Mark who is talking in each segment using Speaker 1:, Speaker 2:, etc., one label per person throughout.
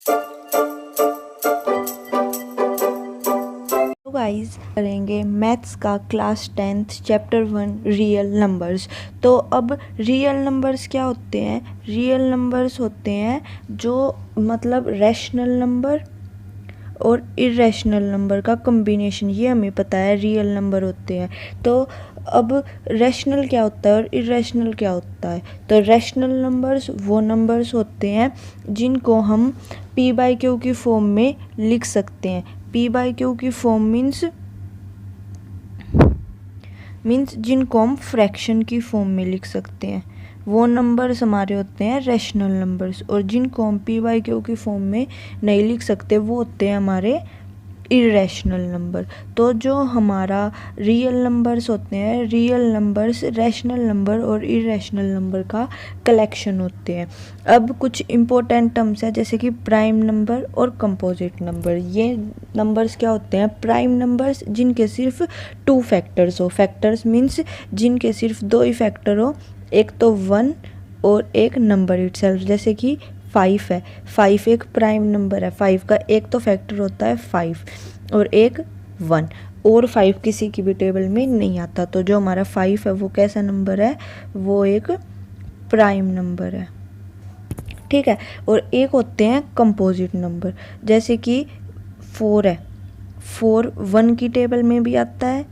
Speaker 1: तो गाइस करेंगे मैथ्स का class 10th chapter 1 real numbers. तो अब रियल नंबर्स क्या होते हैं? रियल नंबर्स होते हैं जो मतलब रैशनल नंबर और इरेशनल नंबर का कॉम्बिनेशन, ये हमें पता है रियल नंबर होते हैं। तो अब रैशनल क्या होता है और इरेशनल क्या होता है? तो रैशनल नंबर्स वो नंबर्स होते हैं जिनको हम p बाई क्यू की फॉर्म में लिख सकते हैं। p बाई क्यू की फॉर्म मीन्स जिनको हम फ्रैक्शन की फॉर्म में लिख सकते हैं, वो नंबर्स हमारे होते हैं रैशनल नंबर्स। और जिनको हम p बाई क्यू की फॉर्म में नहीं लिख सकते वो होते हैं हमारे इरेशनल नंबर। तो जो हमारा रियल नंबर्स होते हैं, रियल नंबर्स रैशनल नंबर और इरेशनल नंबर का कलेक्शन होते हैं। अब कुछ इम्पोर्टेंट टर्म्स हैं जैसे कि प्राइम नंबर और कंपोजिट नंबर। ये नंबर्स क्या होते हैं? प्राइम नंबर्स जिनके सिर्फ 2 फैक्टर्स हो। फैक्टर्स मीन्स जिनके सिर्फ 2 ही फैक्टर हो, एक तो 1 और एक नंबर इटसेल्फ। जैसे कि 5 है, 5 एक प्राइम नंबर है, 5 का एक तो फैक्टर होता है 5 और एक 1, और 5 किसी की भी टेबल में नहीं आता। तो जो हमारा 5 है वो कैसा नंबर है? वो एक प्राइम नंबर है, ठीक है। और एक होते हैं कंपोजिट नंबर, जैसे कि 4 है, 4 1 की टेबल में भी आता है,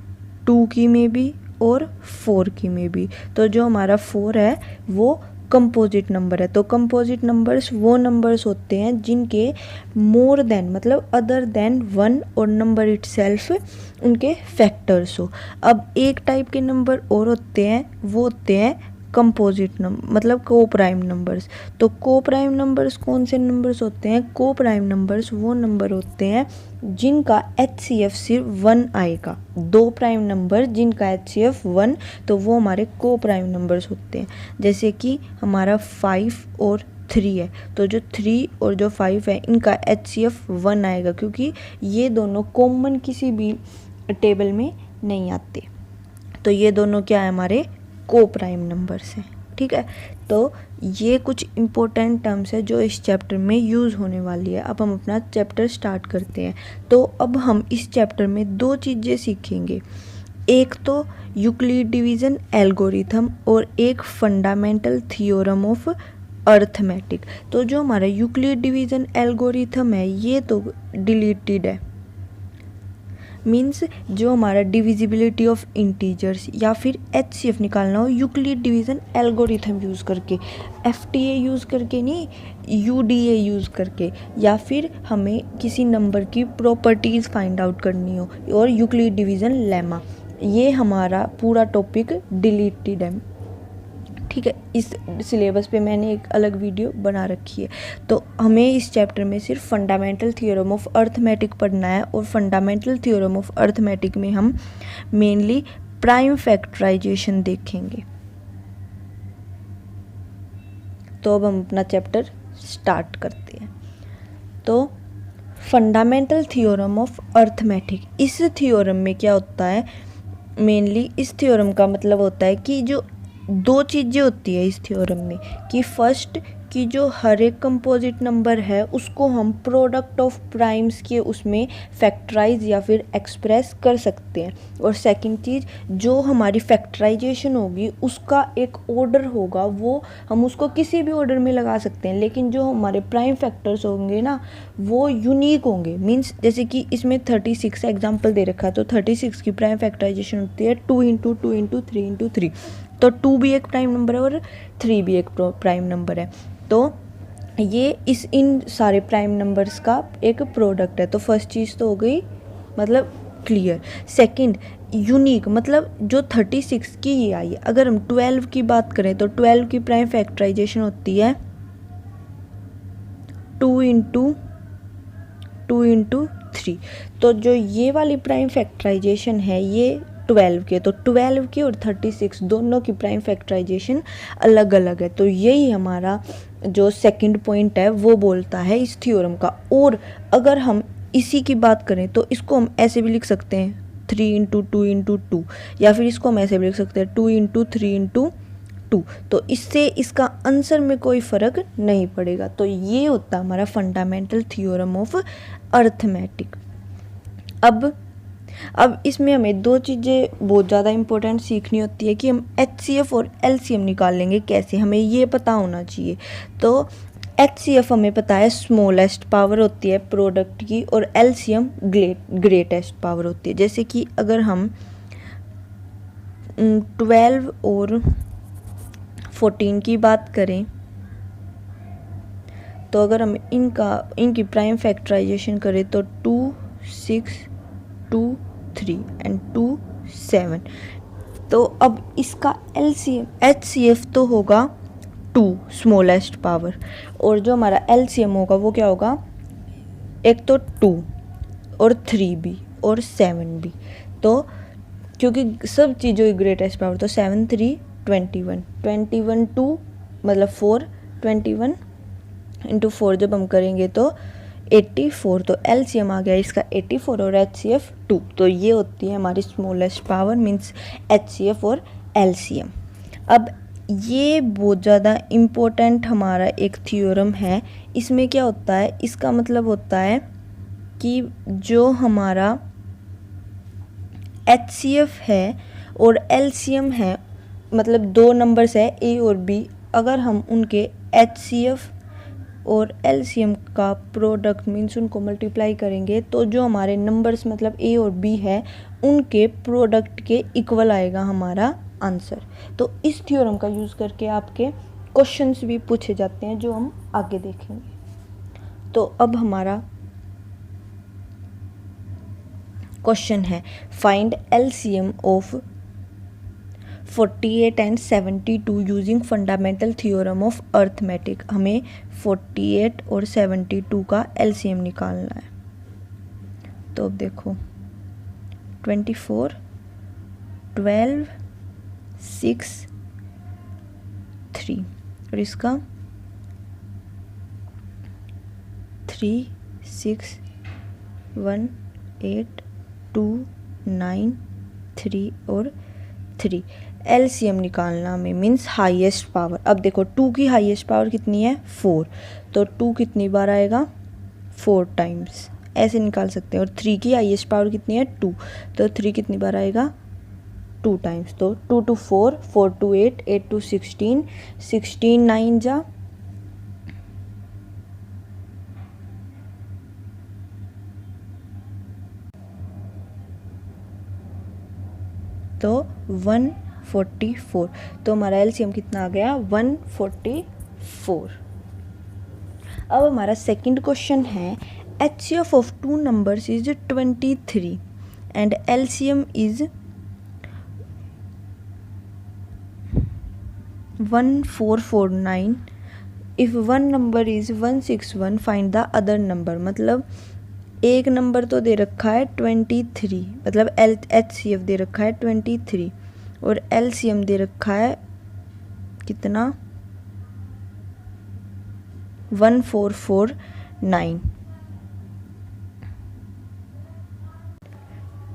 Speaker 1: 2 की में भी और 4 की में भी। तो जो हमारा 4 है वो कंपोजिट नंबर है। तो कंपोजिट नंबर्स वो नंबर्स होते हैं जिनके मोर देन मतलब अदर देन 1 और नंबर इटसेल्फ उनके फैक्टर्स हो। अब एक टाइप के नंबर और होते हैं, वो होते हैं कंपोजिट नंबर मतलब को प्राइम नंबर्स। तो को प्राइम नंबर्स कौन से नंबर्स होते हैं? को प्राइम नंबर्स वो नंबर होते हैं जिनका HCF सिर्फ 1 आएगा। 2 प्राइम नंबर जिनका HCF 1, तो वो हमारे को प्राइम नंबर्स होते हैं। जैसे कि हमारा 5 और 3 है, तो जो 3 और जो 5 है इनका HCF 1 आएगा, क्योंकि ये दोनों कॉमन किसी भी टेबल में नहीं आते। तो ये दोनों क्या है? हमारे को प्राइम नंबर्स हैं, ठीक है। तो ये कुछ इम्पोर्टेंट टर्म्स है जो इस चैप्टर में यूज़ होने वाली है। अब हम अपना चैप्टर स्टार्ट करते हैं। तो अब हम इस चैप्टर में 2 चीज़ें सीखेंगे, एक तो यूक्लिड डिवीज़न एल्गोरिथम और एक फंडामेंटल थ्योरम ऑफ अर्थमेटिक। तो जो हमारा यूक्लिड डिवीज़न एल्गोरिथम है ये तो डिलीटेड है, मीन्स जो हमारा डिविजिबिलिटी ऑफ इंटीजर्स या फिर HCF निकालना हो यूक्लिड डिवीज़न एल्गोरिथम यूज़ करके, FTA यूज़ करके नहीं, UDA यूज़ करके, या फिर हमें किसी नंबर की प्रॉपर्टीज़ फाइंड आउट करनी हो और यूक्लिड डिवीज़न लेमा, ये हमारा पूरा टॉपिक डिलीटेड है, ठीक है। इस सिलेबस पे मैंने एक अलग वीडियो बना रखी है। तो हमें इस चैप्टर में सिर्फ फंडामेंटल थ्योरम ऑफ अर्थमेटिक पढ़ना है, और फंडामेंटल थ्योरम ऑफ अर्थमेटिक में हम मेनली प्राइम फैक्टराइजेशन देखेंगे। तो अब हम अपना चैप्टर स्टार्ट करते हैं। तो फंडामेंटल थ्योरम ऑफ अर्थमेटिक, इस थ्योरम में क्या होता है? मेनली इस थ्योरम का मतलब होता है कि जो 2 चीज़ें होती है इस थ्योरम में, कि फर्स्ट कि जो हर एक कंपोजिट नंबर है उसको हम प्रोडक्ट ऑफ प्राइम्स के उसमें फैक्टराइज या फिर एक्सप्रेस कर सकते हैं, और सेकंड चीज़ जो हमारी फैक्टराइजेशन होगी उसका एक ऑर्डर होगा, वो हम उसको किसी भी ऑर्डर में लगा सकते हैं, लेकिन जो हमारे प्राइम फैक्टर्स होंगे ना वो यूनिक होंगे। मीन्स जैसे कि इसमें 36 एग्जाम्पल दे रखा है, तो 36 की प्राइम फैक्टराइजेशन होती है 2 इंटू 2 इंटू 3 इंटू 3। तो 2 भी एक प्राइम नंबर है और 3 भी एक प्राइम नंबर है। तो ये इन सारे प्राइम नंबर्स का एक प्रोडक्ट है। तो फर्स्ट चीज़ तो हो गई मतलब क्लियर। सेकंड यूनिक, मतलब जो 36 की ही आई है। अगर हम 12 की बात करें तो 12 की प्राइम फैक्टराइजेशन होती है 2 इंटू 3। तो जो ये वाली प्राइम फैक्टराइजेशन है ये 12 के, तो 12 की और 36 दोनों की प्राइम फैक्टराइजेशन अलग अलग है। तो यही हमारा जो सेकंड पॉइंट है वो बोलता है इस थ्योरम का। और अगर हम इसी की बात करें तो इसको हम ऐसे भी लिख सकते हैं 3 इंटू 2 इंटू 2, या फिर इसको हम ऐसे भी लिख सकते हैं 2 इंटू 3 इंटू 2। तो इससे इसका आंसर में कोई फ़र्क नहीं पड़ेगा। तो ये होता है हमारा फंडामेंटल थ्योरम ऑफ अर्थमेटिक। अब इसमें हमें दो चीज़ें बहुत ज़्यादा इंपॉर्टेंट सीखनी होती है कि हम HCF और LCM निकाल लेंगे कैसे, हमें ये पता होना चाहिए। तो HCF हमें पता है स्मॉलेस्ट पावर होती है प्रोडक्ट की, और LCM ग्रेटेस्ट पावर होती है। जैसे कि अगर हम 12 और 14 की बात करें, तो अगर हम इनकी प्राइम फैक्टराइजेशन करें तो 2 6 2 3 एंड 2 7। तो अब इसका LCM HCF तो होगा 2 स्मॉलेस्ट पावर, और जो हमारा LCM होगा वो क्या होगा, एक तो 2 और 3 भी और 7 भी। तो क्योंकि सब चीज़ों की ग्रेटेस्ट पावर, तो 7 3 21 21 2 मतलब 4, 21 इंटू 4 जब हम करेंगे तो 84। तो LCM आ गया इसका 84 और HCF 2। तो ये होती है हमारी स्मॉलेस्ट पावर मीन्स HCF और LCM। अब ये बहुत ज़्यादा इम्पोर्टेंट हमारा एक थ्योरम है। इसमें क्या होता है, इसका मतलब होता है कि जो हमारा HCF है और LCM है, मतलब दो नंबर्स है A और B, अगर हम उनके HCF और LCM का प्रोडक्ट मीन्स उनको मल्टीप्लाई करेंगे तो जो हमारे नंबर्स मतलब A और B है उनके प्रोडक्ट के इक्वल आएगा हमारा आंसर। तो इस थ्योरम का यूज़ करके आपके क्वेश्चंस भी पूछे जाते हैं जो हम आगे देखेंगे। तो अब हमारा क्वेश्चन है find LCM of 48 and 72 using fundamental theorem of arithmetic. हमें 48 और 72 का LCM निकालना है। तो अब देखो 24 12 6 3 और इसका 3 6 1 8 2 9 3 और 3। LCM निकालना हमें मीन्स हाईएस्ट पावर। अब देखो 2 की हाईएस्ट पावर कितनी है 4, तो 2 कितनी बार आएगा 4 टाइम्स, ऐसे निकाल सकते हैं। और 3 की हाईएस्ट पावर कितनी है 2, तो 3 कितनी बार आएगा 2 टाइम्स। तो 2 to 4 4 to 8 8 to 16 16 9 जा तो 144। तो हमारा LCM कितना आ गया 144। अब हमारा सेकंड क्वेश्चन है HCF of 2 numbers is 23 and LCM is 1449। If one number is 161 find the other number. मतलब एक नंबर तो दे रखा है 23, मतलब HCF दे रखा है 23 और LCM दे रखा है कितना 1449,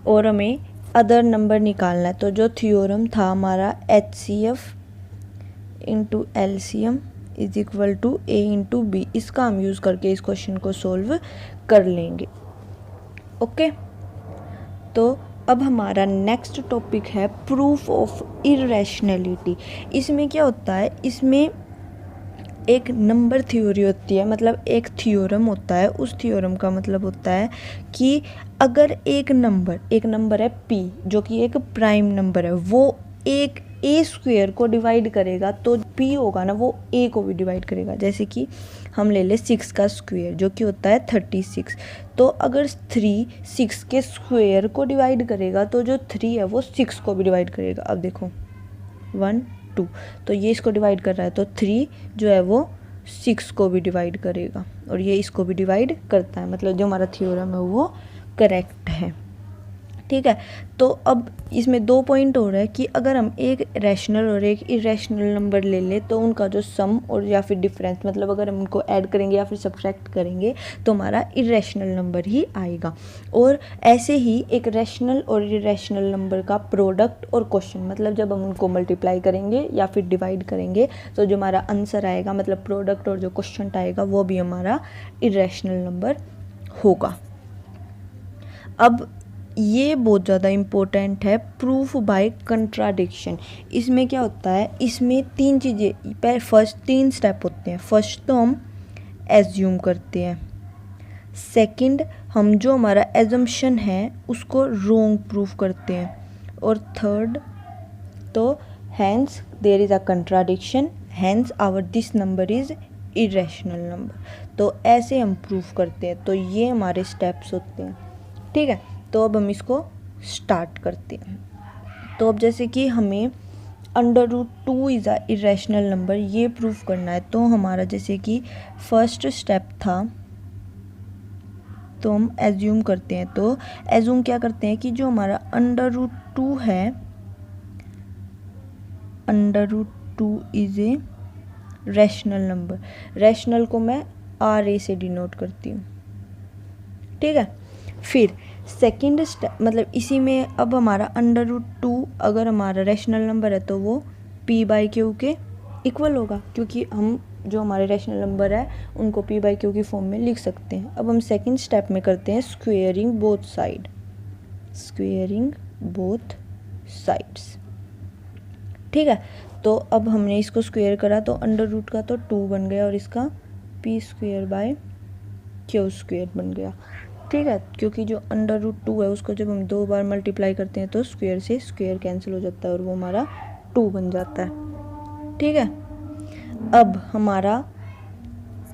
Speaker 1: और हमें अदर नंबर निकालना है। तो जो थ्योरम था हमारा HCF into LCM is equal to A into B, इसका हम यूज़ करके इस क्वेश्चन को सोल्व कर लेंगे। ओके, तो अब हमारा नेक्स्ट टॉपिक है प्रूफ ऑफ इरेशनैलिटी। इसमें क्या होता है, इसमें एक नंबर थ्योरी होती है, मतलब एक थ्योरम होता है। उस थ्योरम का मतलब होता है कि अगर एक नंबर है P जो कि एक प्राइम नंबर है, वो एक A स्क्वायर को डिवाइड करेगा तो P होगा ना वो A को भी डिवाइड करेगा। जैसे कि हम ले ले 6 का स्क्वायर जो कि होता है 36, तो अगर 3 6 के स्क्वायर को डिवाइड करेगा तो जो 3 है वो 6 को भी डिवाइड करेगा। अब देखो 1 2, तो ये इसको डिवाइड कर रहा है तो 3 जो है वो 6 को भी डिवाइड करेगा और ये इसको भी डिवाइड करता है। मतलब जो हमारा थ्योरम है वो करेक्ट है। ठीक है। तो अब इसमें 2 पॉइंट हो रहा है कि अगर हम एक रैशनल और एक इरेशनल नंबर ले लें तो उनका जो सम और या फिर डिफरेंस, मतलब अगर हम उनको ऐड करेंगे या फिर सब्ट्रैक्ट करेंगे तो हमारा इरेशनल नंबर ही आएगा। और ऐसे ही एक रैशनल और इरेशनल नंबर का प्रोडक्ट और क्वेश्चन, मतलब जब हम उनको मल्टीप्लाई करेंगे या फिर डिवाइड करेंगे तो जो हमारा आंसर आएगा, मतलब प्रोडक्ट और जो क्वेश्चन आएगा वो भी हमारा इरेशनल नंबर होगा। अब ये बहुत ज़्यादा इम्पोर्टेंट है, प्रूफ बाय कंट्राडिक्शन। इसमें क्या होता है, इसमें 3 चीज़ें, फर्स्ट 3 स्टेप होते हैं। फर्स्ट तो हम एज्यूम करते हैं, सेकंड हम जो हमारा एजम्पशन है उसको रॉन्ग प्रूफ करते हैं, और थर्ड तो hence there is a contradiction, hence our this number is irrational number. तो ऐसे हम प्रूफ करते हैं। तो ये हमारे स्टेप्स होते हैं, ठीक है। तो अब हम इसको स्टार्ट करते हैं। तो अब जैसे कि हमें √2 इज़ अ इरेशनल नंबर ये प्रूफ करना है, तो हमारा जैसे कि फर्स्ट स्टेप था, तो हम एज्यूम करते हैं। तो एज्यूम क्या करते हैं कि जो हमारा √2 है, √2 is a rational number. Rational को मैं RA से डिनोट करती हूँ, ठीक है। फिर सेकंड स्टेप, मतलब इसी में अब हमारा √2 अगर हमारा रैशनल नंबर है तो वो P/Q के इक्वल होगा, क्योंकि हम जो हमारे रैशनल नंबर है उनको P/Q की फॉर्म में लिख सकते हैं। अब हम सेकंड स्टेप में करते हैं squaring both side, squaring both sides, ठीक है। तो अब हमने इसको स्क्वेयर करा तो √2 का तो 2 बन गया और इसका P²/Q² बन गया, ठीक है। क्योंकि जो √2 है उसको जब हम 2 बार मल्टीप्लाई करते हैं तो स्क्वेयर से स्क्वेयर कैंसिल हो जाता है और वो हमारा 2 बन जाता है, ठीक है। अब हमारा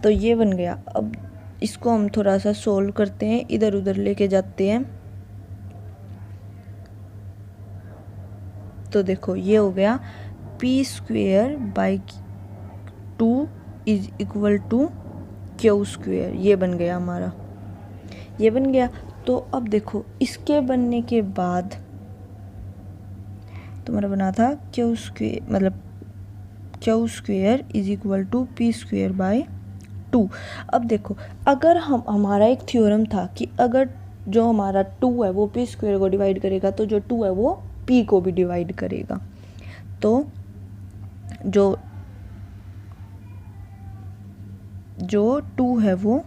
Speaker 1: तो ये बन गया। अब इसको हम थोड़ा सा सोल्व करते हैं, इधर उधर लेके जाते हैं। तो देखो ये हो गया P²/2 is equal to Q², ये बन गया हमारा, ये बन गया। तो अब देखो इसके बनने के बाद तुम्हारा बना था Q², मतलब Q² is equal to P²/2। अब देखो अगर हमारा एक थ्योरम था कि अगर जो हमारा 2 है वो P² को डिवाइड करेगा तो जो 2 है वो P को भी डिवाइड करेगा। तो जो 2 है वो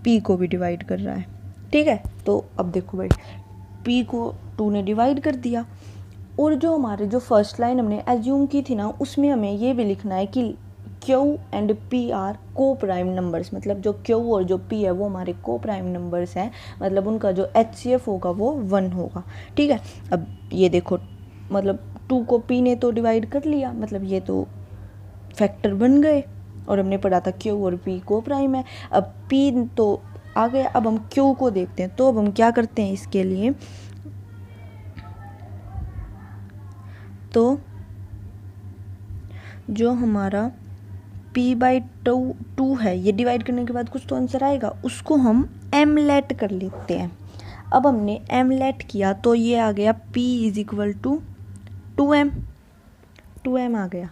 Speaker 1: P को भी डिवाइड कर रहा है, ठीक है। तो अब देखो भाई P को 2 ने डिवाइड कर दिया, और जो हमारे जो फर्स्ट लाइन हमने एज्यूम की थी ना उसमें हमें ये भी लिखना है कि Q एंड P आर को प्राइम नंबर्स, मतलब जो Q और जो P है वो हमारे को प्राइम नंबर्स हैं, मतलब उनका जो HCF होगा वो 1 होगा, ठीक है। अब ये देखो मतलब 2 को P ने तो डिवाइड कर लिया, मतलब ये तो फैक्टर बन गए, और हमने पढ़ा था Q और P को प्राइम है। अब P तो आ गया, अब हम Q को देखते हैं। तो अब हम क्या करते हैं इसके लिए, तो जो हमारा P/2 है ये डिवाइड करने के बाद कुछ तो आंसर आएगा, उसको हम एमलेट कर लेते हैं। अब हमने एमलेट किया तो ये आ गया P is equal to 2m आ गया।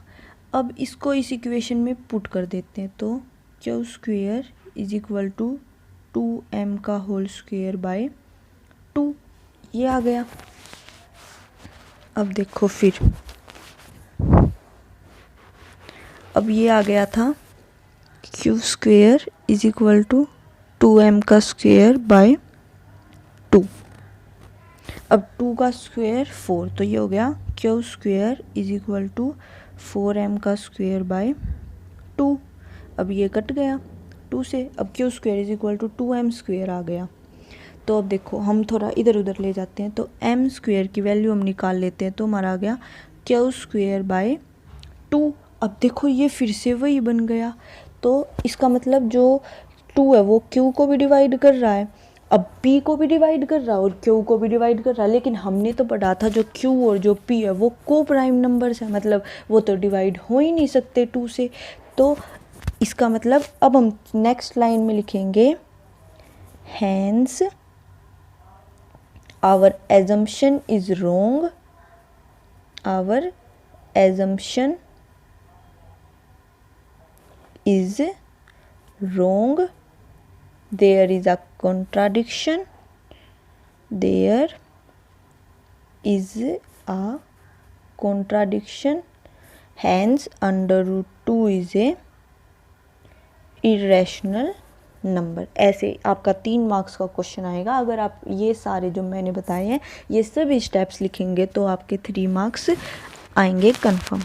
Speaker 1: अब इसको इस इक्वेशन में पुट कर देते हैं, तो Q² is equal to 2m² ये आ गया। अब देखो फिर अब ये आ गया था Q² is equal to 2m²/2। अब 2 का स्क्वायर 4, तो ये हो गया Q² is equal to 4m²/2। अब ये कट गया 2 से, अब Q² is equal to 2m² आ गया। तो अब देखो हम थोड़ा इधर उधर ले जाते हैं, तो m² की वैल्यू हम निकाल लेते हैं, तो हमारा आ गया Q²/2। अब देखो ये फिर से वही बन गया, तो इसका मतलब जो 2 है वो Q को भी डिवाइड कर रहा है, अब P को भी डिवाइड कर रहा है और Q को भी डिवाइड कर रहा है, लेकिन हमने तो पढ़ा था जो Q और जो P है वो को प्राइम नंबर्स है, मतलब वो तो डिवाइड हो ही नहीं सकते 2 से। तो इसका मतलब अब हम नेक्स्ट लाइन में लिखेंगे hence our assumption is wrong, our assumption is wrong, there is a contradiction, there is a contradiction, hence under root 2 is a irrational number. ऐसे आपका 3 मार्क्स का क्वेश्चन आएगा। अगर आप ये सारे जो मैंने बताए हैं ये सभी स्टेप्स लिखेंगे तो आपके 3 मार्क्स आएंगे कंफर्म।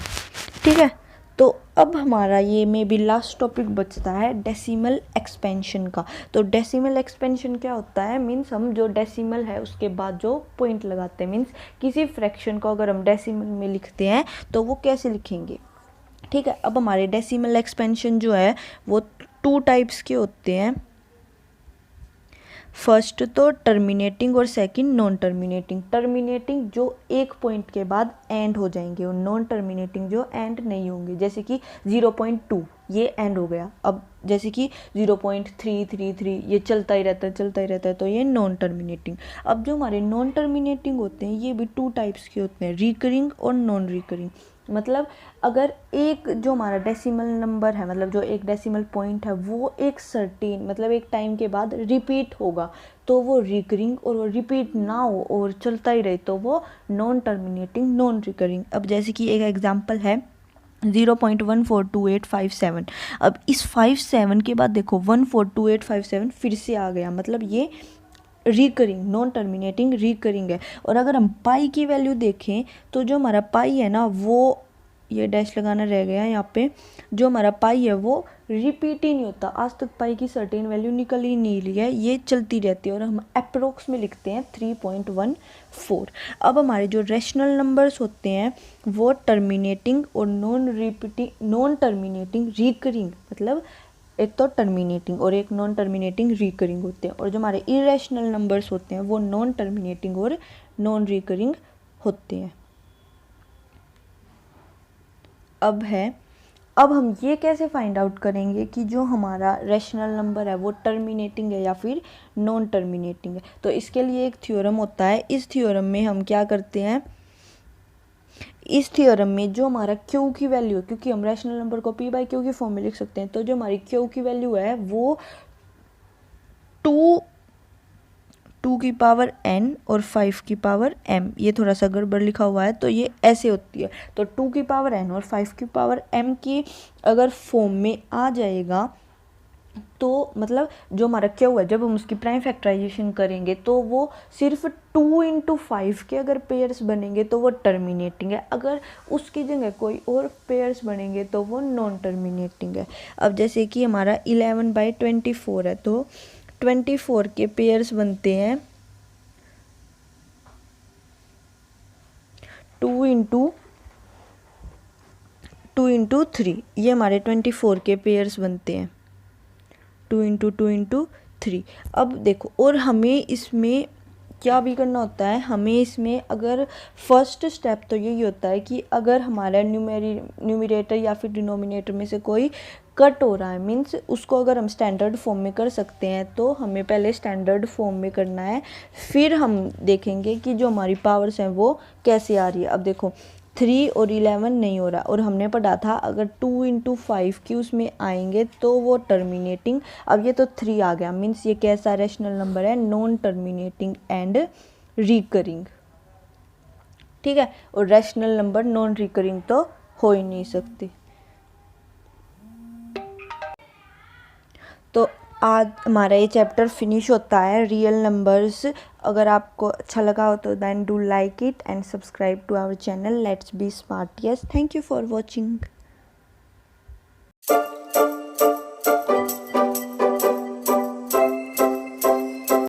Speaker 1: ठीक है, तो अब हमारा ये में भी लास्ट टॉपिक बचता है डेसिमल एक्सपेंशन का। तो डेसिमल एक्सपेंशन क्या होता है, मीन्स हम जो डेसिमल है उसके बाद जो पॉइंट लगाते हैं, मीन्स किसी फ्रैक्शन को अगर हम डेसिमल में लिखते हैं तो वो कैसे लिखेंगे। ठीक है, अब हमारे डेसिमल एक्सपेंशन जो है वो 2 टाइप्स के होते हैं। फर्स्ट तो टर्मिनेटिंग और सेकंड नॉन टर्मिनेटिंग। टर्मिनेटिंग जो एक पॉइंट के बाद एंड हो जाएंगे और नॉन टर्मिनेटिंग जो एंड नहीं होंगे। जैसे कि 0.2 ये एंड हो गया, अब जैसे कि 0.333 ये चलता ही रहता है तो ये नॉन टर्मिनेटिंग। अब जो हमारे नॉन टर्मिनेटिंग होते हैं ये भी 2 टाइप्स के होते हैं, रिकरिंग और नॉन रिकरिंग। मतलब अगर एक जो हमारा डेसिमल नंबर है, मतलब जो एक डेसिमल पॉइंट है वो एक सर्टेन मतलब एक टाइम के बाद रिपीट होगा तो वो रिकरिंग, और वो रिपीट ना हो और चलता ही रहे तो वो नॉन टर्मिनेटिंग नॉन रिकरिंग। अब जैसे कि एक एग्जांपल है 0.142857। अब इस 57 के बाद देखो 142857 फिर से आ गया, मतलब ये रिकरिंग नॉन टर्मिनेटिंग रिकरिंग है। और अगर हम पाई की वैल्यू देखें तो जो हमारा पाई है ना वो ये डैश लगाना रह गया यहाँ पे, जो हमारा पाई है वो रिपीट ही नहीं होता। आज तक पाई की सर्टेन वैल्यू निकल ही नहीं रही है, ये चलती रहती है और हम अप्रोक्स में लिखते हैं 3.14। अब हमारे जो रेशनल नंबर्स होते हैं वो टर्मिनेटिंग और नॉन टर्मिनेटिंग रिकरिंग, मतलब एक तो टर्मिनेटिंग और एक नॉन टर्मिनेटिंग रिकरिंग होते हैं। और जो हमारे इरेशनल नंबर्स होते हैं वो नॉन टर्मिनेटिंग और नॉन रिकरिंग होते हैं। अब हम ये कैसे फाइंड आउट करेंगे कि जो हमारा रेशनल नंबर है वो टर्मिनेटिंग है या फिर नॉन टर्मिनेटिंग है। तो इसके लिए एक थ्योरम होता है। इस थ्योरम में हम क्या करते हैं, इस थ्योरम में जो हमारा क्यू की वैल्यू है, क्योंकि हम रैशनल नंबर को पी बाई क्यू की फॉर्म में लिख सकते हैं, तो जो हमारी क्यू की वैल्यू है वो 2 की पावर n और 5 की पावर m, ये थोड़ा सा गड़बड़ लिखा हुआ है तो ये ऐसे होती है। तो 2 की पावर n और 5 की पावर m की अगर फॉर्म में आ जाएगा तो मतलब जो हमारा क्यू है जब हम उसकी प्राइम फैक्टराइजेशन करेंगे तो वो सिर्फ 2 × 5 के अगर पेयर्स बनेंगे तो वो टर्मिनेटिंग है, अगर उसकी जगह कोई और पेयर्स बनेंगे तो वो नॉन टर्मिनेटिंग है। अब जैसे कि हमारा 11/24 है तो 24 के पेयर्स बनते हैं 2 × 3, ये हमारे 24 के पेयर्स बनते हैं 2 × 3। अब देखो, और हमें इसमें क्या भी करना होता है, हमें इसमें अगर फर्स्ट स्टेप तो यही होता है कि अगर हमारा न्यूमरेटर या फिर डिनोमिनेटर में से कोई कट हो रहा है, मीन्स उसको अगर हम स्टैंडर्ड फॉर्म में कर सकते हैं तो हमें पहले स्टैंडर्ड फॉर्म में करना है, फिर हम देखेंगे कि जो हमारी पावर्स हैं वो कैसे आ रही है। अब देखो 3 और 11 नहीं हो रहा, और हमने पढ़ा था अगर 2 × 5 की उसमें आएंगे तो वो टर्मिनेटिंग। अब ये तो 3 आ गया, मीन्स ये कैसा रेशनल नंबर है, नॉन टर्मिनेटिंग एंड रिकरिंग। ठीक है, और रेशनल नंबर नॉन रिकरिंग तो हो ही नहीं सकती। तो आज हमारा ये चैप्टर फिनिश होता है रियल नंबर्स। अगर आपको अच्छा लगा हो तो then do like it and subscribe to our channel let's be smart. Yes, thank you for watching.